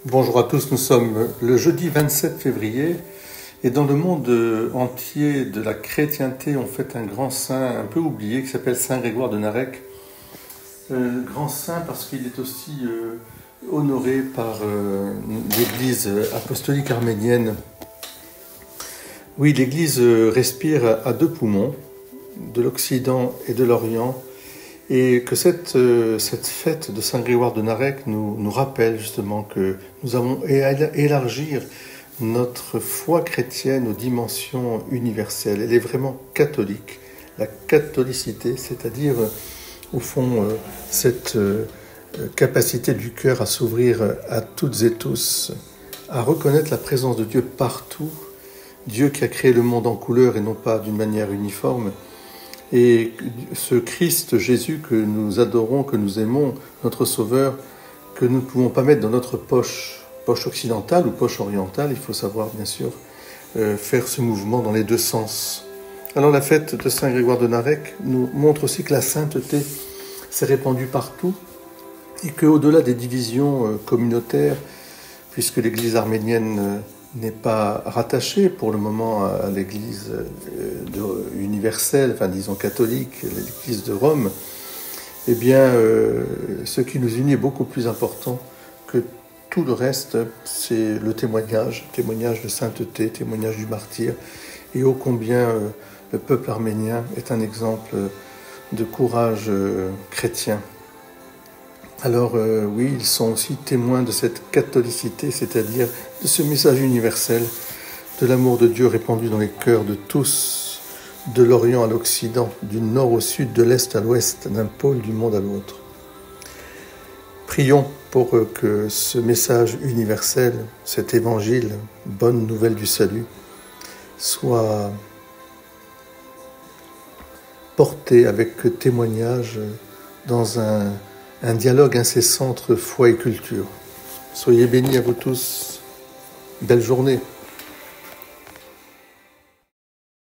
Bonjour à tous, nous sommes le jeudi 27 février et dans le monde entier de la chrétienté, on fête un grand saint un peu oublié qui s'appelle Saint Grégoire de Narek. Grand saint parce qu'il est aussi honoré par l'Église apostolique arménienne. Oui, l'Église respire à deux poumons, de l'Occident et de l'Orient, et que cette fête de Saint Grégoire de Narek nous rappelle justement que nous avons à élargir notre foi chrétienne aux dimensions universelles. Elle est vraiment catholique. La catholicité, c'est-à-dire au fond cette capacité du cœur à s'ouvrir à toutes et tous, à reconnaître la présence de Dieu partout, Dieu qui a créé le monde en couleurs et non pas d'une manière uniforme. Et ce Christ Jésus que nous adorons, que nous aimons, notre Sauveur, que nous ne pouvons pas mettre dans notre poche occidentale ou poche orientale, il faut savoir bien sûr faire ce mouvement dans les deux sens. Alors la fête de Saint Grégoire de Narek nous montre aussi que la sainteté s'est répandue partout et qu'au-delà des divisions communautaires, puisque l'Église arménienne n'est pas rattachée pour le moment à l'Église universelle, enfin disons catholique, l'Église de Rome, eh bien ce qui nous unit est beaucoup plus important que tout le reste, c'est le témoignage de sainteté, témoignage du martyr, et ô combien le peuple arménien est un exemple de courage chrétien. Alors oui, ils sont aussi témoins de cette catholicité, c'est-à-dire de ce message universel, de l'amour de Dieu répandu dans les cœurs de tous, de l'Orient à l'Occident, du nord au sud, de l'Est à l'Ouest, d'un pôle du monde à l'autre. Prions pour que ce message universel, cet évangile, bonne nouvelle du salut, soit porté avec témoignage dans un dialogue incessant entre foi et culture. Soyez bénis à vous tous. Belle journée.